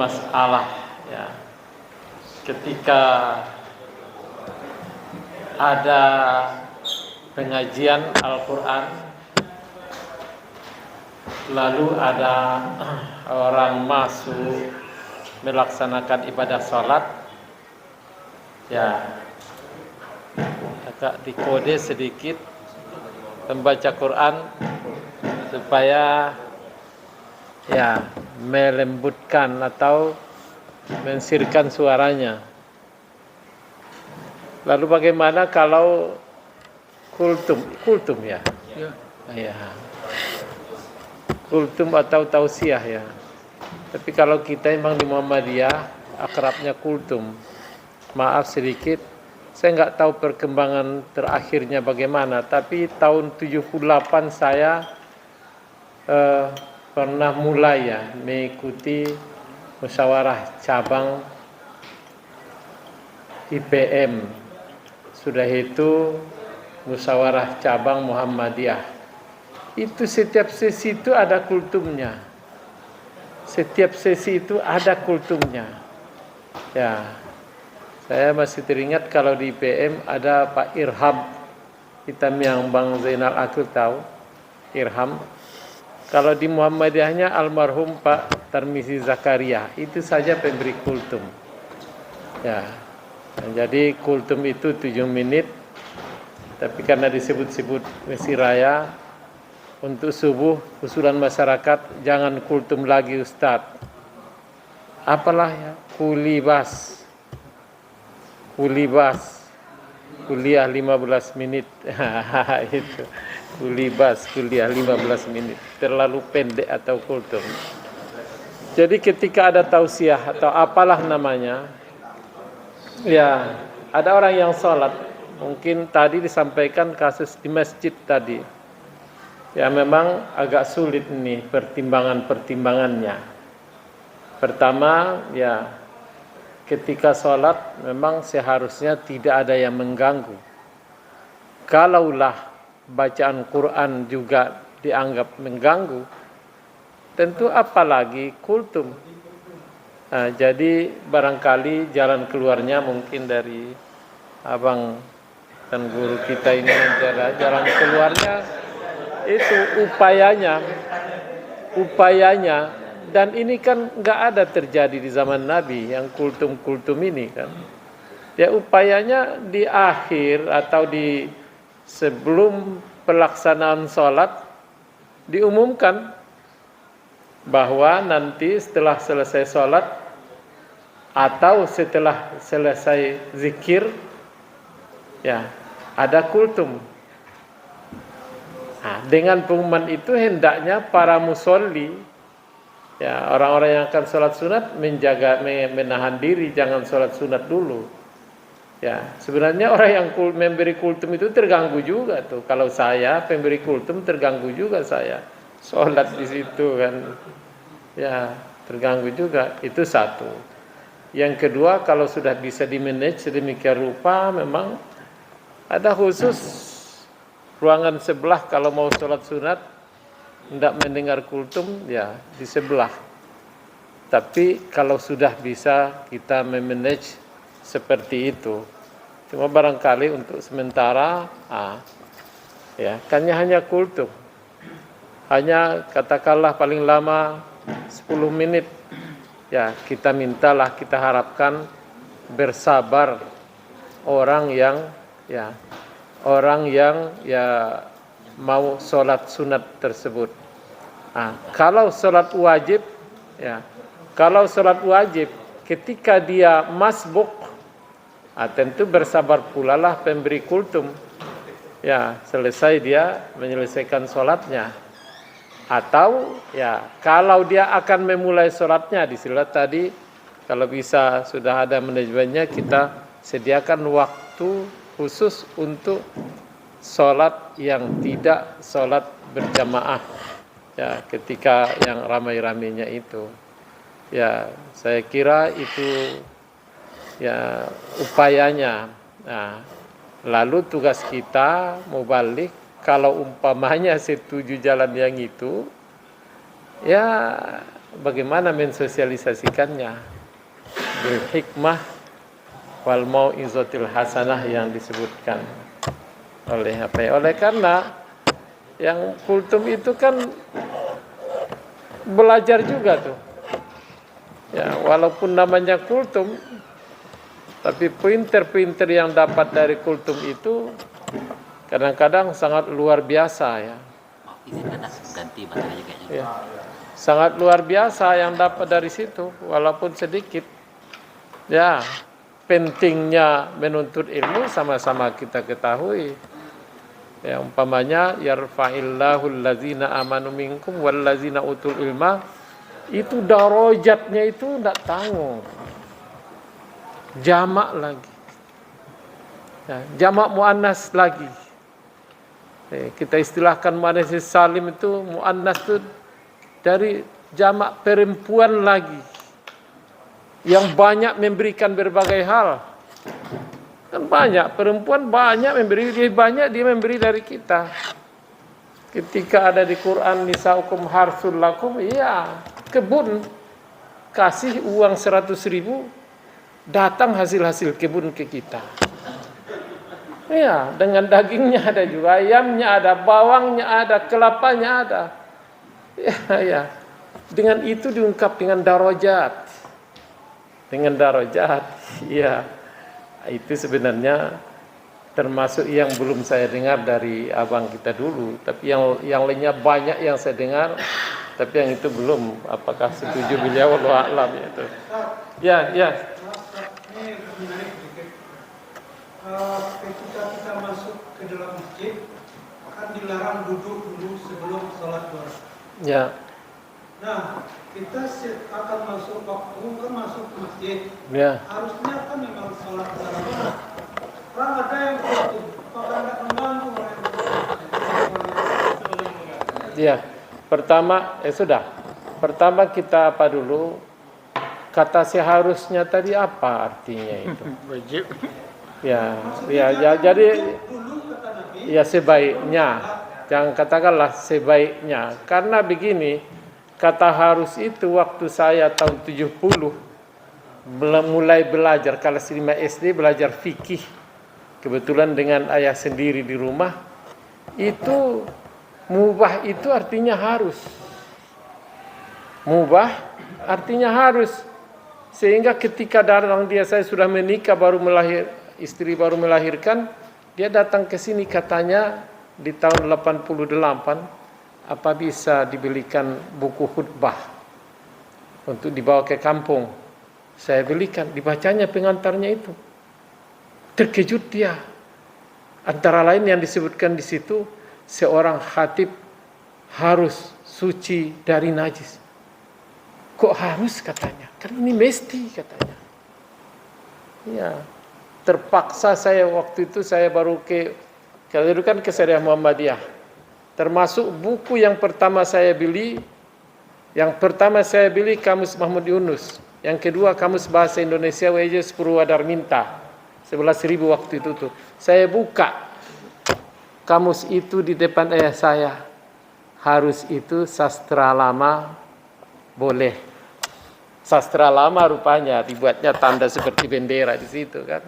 masalah ya. Ketika ada pengajian Al-Quran, lalu ada orang masuk melaksanakan ibadah sholat, ya agak dikode sedikit pembaca Quran supaya ya melembutkan atau mensirkan suaranya. Lalu bagaimana kalau kultum ya? Ya. Kultum atau tausiah ya. Tapi kalau kita memang di Muhammadiyah akrabnya kultum. Maaf sedikit, saya nggak tahu perkembangan terakhirnya bagaimana. Tapi tahun 78 saya pernah mulai ya mengikuti musyawarah cabang IPM. Sudah itu musyawarah cabang Muhammadiyah. Itu setiap sesi itu ada kultumnya. Setiap sesi itu ada kultumnya. Ya, saya masih teringat kalau di IPM ada Pak Irham, hitam yang Bang Zainal Akil tahu, Irham. Kalau di Muhammadiyahnya almarhum Pak Tarmizi Zakaria, itu saja pemberi kultum. Ya. Jadi kultum itu 7 menit, tapi karena disebut-sebut Mesir Raya, untuk subuh usulan masyarakat jangan kultum lagi Ustadz. Apalah ya, kulibas, kuliah 15 menit, itu kulibas, kuliah 15 menit, terlalu pendek atau kultum. Jadi ketika ada tausiah atau apalah namanya, ya, ada orang yang sholat, mungkin tadi disampaikan kasus di masjid tadi. Ya memang agak sulit nih pertimbangannya. Pertama, ya ketika sholat memang seharusnya tidak ada yang mengganggu. Kalaulah bacaan Quran juga dianggap mengganggu, tentu apalagi kultum. Nah, jadi barangkali jalan keluarnya mungkin dari abang dan guru kita ini adalah jalan keluarnya itu upayanya, dan ini kan nggak ada terjadi di zaman Nabi yang kultum ini kan. Ya upayanya di akhir atau di sebelum pelaksanaan sholat diumumkan bahwa nanti setelah selesai sholat atau setelah selesai zikir, ya ada kultum. Nah, dengan pengumuman itu hendaknya para musolli, ya orang-orang yang akan sholat sunat menahan diri, jangan sholat sunat dulu. Ya sebenarnya orang yang memberi kultum itu terganggu juga tuh. Kalau saya pemberi kultum terganggu juga saya sholat di situ kan, ya terganggu juga. Itu satu. Yang kedua, kalau sudah bisa dimanage sedemikian rupa, memang ada khusus ruangan sebelah kalau mau sholat sunat hendak mendengar kultum, ya di sebelah. Tapi kalau sudah bisa kita memanage seperti itu, cuma barangkali untuk sementara, ya kan hanya kultum, hanya katakanlah paling lama 10 menit. Ya kita mintalah, kita harapkan bersabar orang yang mau sholat sunat tersebut. Kalau sholat wajib, ya kalau sholat wajib ketika dia masbuk, tentu bersabar pula lah pemberi kultum. Ya selesai dia menyelesaikan sholatnya. Atau ya kalau dia akan memulai sholatnya, di silat tadi kalau bisa sudah ada manajemennya, kita sediakan waktu khusus untuk sholat yang tidak sholat berjamaah, ya ketika yang ramai-ramainya itu. Ya saya kira itu ya upayanya. Nah, lalu tugas kita mubalik, kalau umpamanya setuju jalan yang itu, ya bagaimana mensosialisasikannya bil hikmah wal mau'izatil hasanah yang disebutkan oleh oleh karena yang kultum itu kan belajar juga tuh. Ya, walaupun namanya kultum, tapi pointer-pointer yang dapat dari kultum itu kadang-kadang sangat luar biasa ya. Ganti materinya kayaknya. Ya. Sangat luar biasa yang dapat dari situ, walaupun sedikit. Ya, pentingnya menuntut ilmu sama-sama kita ketahui. Ya, umpamanya yarfa'illahu allazina amanu minkum wallazina utul ilma, itu darajatnya itu tidak tanggung. Jamak lagi. Ya, jamak muannas lagi. Kita istilahkan muannas salim itu muannas itu dari jamak perempuan lagi. Yang banyak memberikan berbagai hal. Kan banyak, perempuan banyak memberi, lebih banyak dia memberi dari kita. Ketika ada di Quran nisaukum harsul lakum, iya, kebun kasih uang 100.000, datang hasil-hasil kebun ke kita. Iya, dengan dagingnya ada juga, ayamnya ada, bawangnya ada, kelapanya ada. Ya. Dengan itu diungkap dengan darajat. Dengan darajat, iya. Itu sebenarnya termasuk yang belum saya dengar dari abang kita dulu, tapi yang lainnya banyak yang saya dengar, tapi yang itu belum. Apakah setuju beliau? Wallahu a'lam itu. Ya. Ini menarik sedikit. Ketika kita masuk ke dalam masjid, akan dilarang duduk dulu sebelum sholat duha. Ya. Nah, kita akan masuk waktu kan masuk ke masjid. Ya. Harusnya kan memang sholat duha. Orang ada yang begitu, apakah tidak mengganggu orang yang Ya. Pertama, sudah. Pertama kita apa dulu? Kata seharusnya tadi apa artinya itu? Wajib. Ya, jadi dulu kata Nabi. ya sebaiknya. Jangan katakanlah sebaiknya. Karena begini, kata harus itu waktu saya tahun 70 mulai belajar kelas 5 SD belajar fikih. Kebetulan dengan ayah sendiri di rumah, itu mubah itu artinya harus. Mubah artinya harus. Sehingga ketika datang dia, saya sudah menikah istri baru melahirkan, dia datang ke sini katanya di tahun 88, apa bisa dibelikan buku khutbah untuk dibawa ke kampung. Saya belikan, dibacanya pengantarnya itu. Terkejut dia. Antara lain yang disebutkan di situ, seorang khatib harus suci dari najis. Kok harus katanya? Karena ini mesti katanya. Ya, terpaksa saya waktu itu saya baru kalau itu kan ke Syariah Muhammadiyah. Termasuk buku yang pertama saya beli, Kamus Mahmud Yunus. Yang kedua Kamus Bahasa Indonesia W.J. Purwadarminta. 11.000 waktu itu tuh. Saya buka kamus itu di depan ayah saya. Harus itu sastra lama boleh. Sastra lama rupanya dibuatnya tanda seperti bendera di situ kan.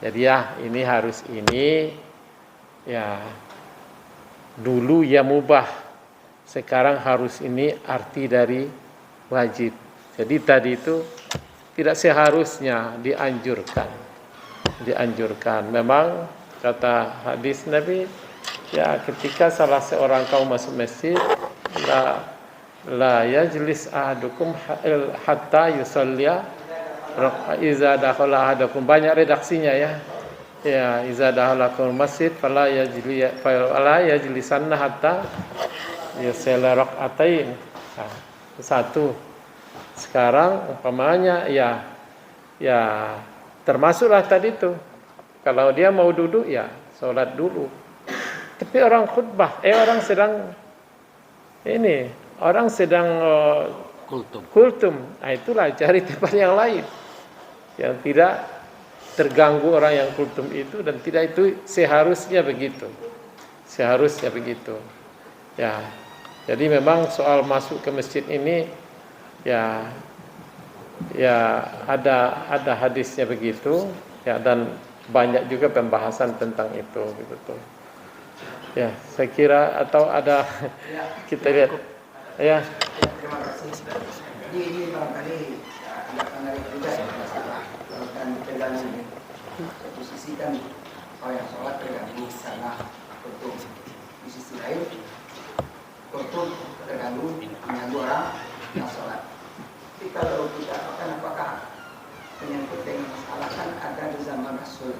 Jadi ya ini harus ini ya dulu ya mubah. Sekarang harus ini arti dari wajib. Jadi tadi itu tidak seharusnya dianjurkan. Memang kata hadis Nabi, ya ketika salah seorang kaum masuk masjid, la yajlis ahadukum hatta yusalliya iza dakhala ahadukum. Banyak redaksinya ya. Ya, iza dakhala masjid fala yajlisanna hatta yusalla rak'atain. Satu. Sekarang umpamanya ya termasuklah tadi itu. Kalau dia mau duduk ya sholat dulu. Tapi orang khutbah, orang sedang kultum. Itulah cari tempat yang lain yang tidak terganggu orang yang kultum itu, dan tidak itu seharusnya begitu. Ya. Jadi memang soal masuk ke masjid ini Ya, ada hadisnya begitu, ya, dan banyak juga pembahasan tentang itu gitu. Ya, saya kira atau ada kita lihat. Ya. Terima kasih. Jadi ini barangkali agak menarik juga ya masalah kalau kan terganggu ini. Satu sisi kan kalau yang sholat terganggu karena betul. Di sisi lain betul terganggu mengganggu orang yang sholat. Tapi kalau kita apakah menyangkut dengan masalah kan ada di zaman Rasul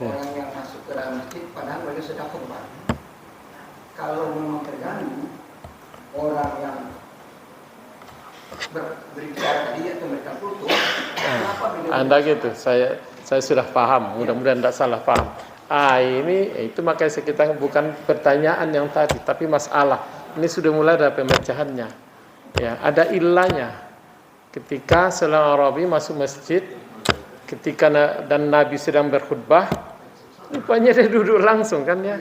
orang yang masuk ke dalam masjid padahal mereka sudah khutbah. Kalau memang terganggu orang yang berbicara tadi atau mereka kultur, kenapa Anda gitu, saya sudah paham. Mudah-mudahan tidak salah paham. Ini itu makanya kita bukan pertanyaan yang tadi, tapi masalah. Ini sudah mulai ada pemecahannya. Ya, ada ilahnya. Ketika seorang Arabi masuk masjid, ketika dan Nabi sedang berkhutbah, rupanya dia duduk langsung kan ya.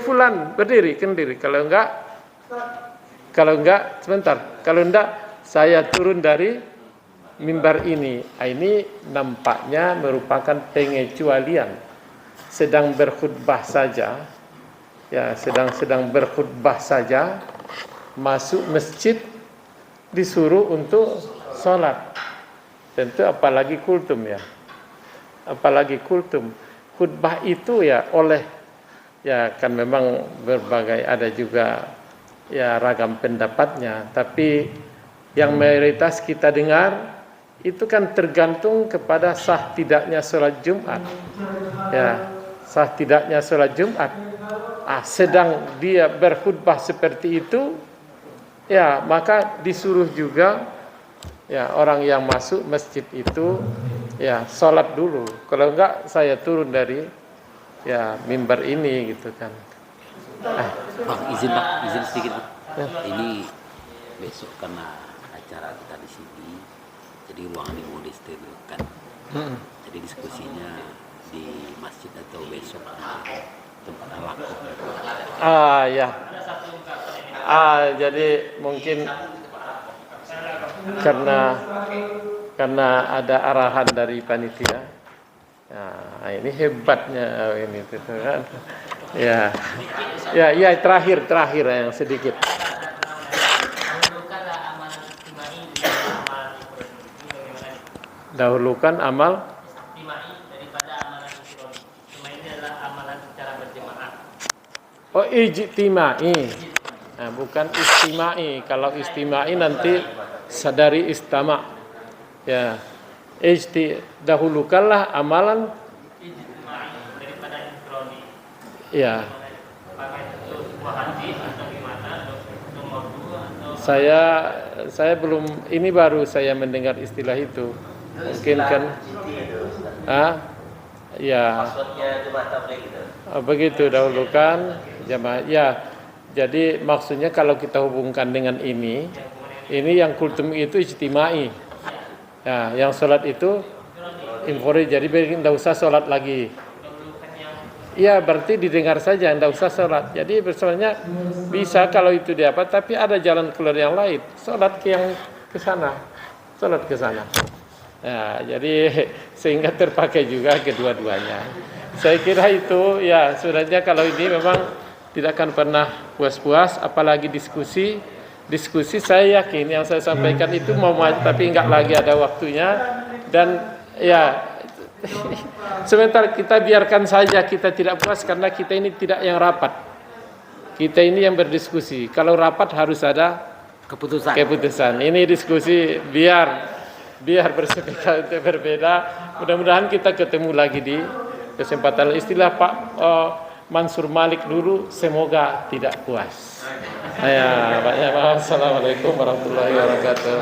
Fulan berdiri, kendiri. Kalau enggak sebentar. Kalau enggak saya turun dari mimbar ini. Ini nampaknya merupakan pengecualian. Sedang berkhutbah saja. Ya, sedang berkhutbah saja masuk masjid disuruh untuk sholat. Tentu apalagi kultum ya. Apalagi kultum. Khutbah itu ya ya kan memang berbagai ada juga ya ragam pendapatnya, tapi yang mayoritas kita dengar itu kan tergantung kepada sah tidaknya sholat Jumat. Ya, sah tidaknya sholat Jumat. Sedang dia berkhutbah seperti itu, ya maka disuruh juga ya orang yang masuk masjid itu ya sholat dulu. Kalau enggak saya turun dari ya mimbar ini gitu kan. Bang, izin sedikit Bang. Ya. Ini besok karena acara kita di sini, jadi ruangan ini mau disterilkan. Jadi diskusinya di masjid atau besok tempat al-waqaf. Ya. Jadi mungkin karena ada arahan dari panitia. Nah, ini hebatnya ini gitu kan. Ya, terakhir yang sedikit. Dahulukan amal daripada amalan ifradi. Cuma ini adalah amalan secara berjemaah. Oh, ijtimai. Nah, bukan istimai. Kalau istimai nanti sadari istama. Ya. Dahulukanlah amalan ijtimai daripada ifradi. Ya. Saya belum, ini baru saya mendengar istilah itu. Mungkin kan ya begitu dahulukan jamaah ya. Jadi maksudnya kalau kita hubungkan dengan ini yang kultum itu ijtimai ya, yang sholat itu infori, jadi tidak usah sholat lagi ya, berarti didengar saja, tidak usah sholat. Jadi sebenarnya bisa kalau itu dapat, tapi ada jalan keluar yang lain, sholat yang ke sana, sholat ke sana. Nah, jadi sehingga terpakai juga kedua-duanya. Saya kira itu ya, sebenarnya kalau ini memang tidak akan pernah puas-puas, apalagi diskusi saya yakin yang saya sampaikan itu mau tapi enggak lagi ada waktunya. Dan ya sebentar kita biarkan saja, kita tidak puas karena kita ini tidak yang rapat. Kita ini yang berdiskusi. Kalau rapat harus ada keputusan. Ini diskusi biar bersepeda berbeda. Mudah-mudahan kita ketemu lagi di kesempatan. Istilah Pak Mansur Malik dulu, semoga tidak puas. Ya, banyak maaf. Assalamualaikum warahmatullahi wabarakatuh.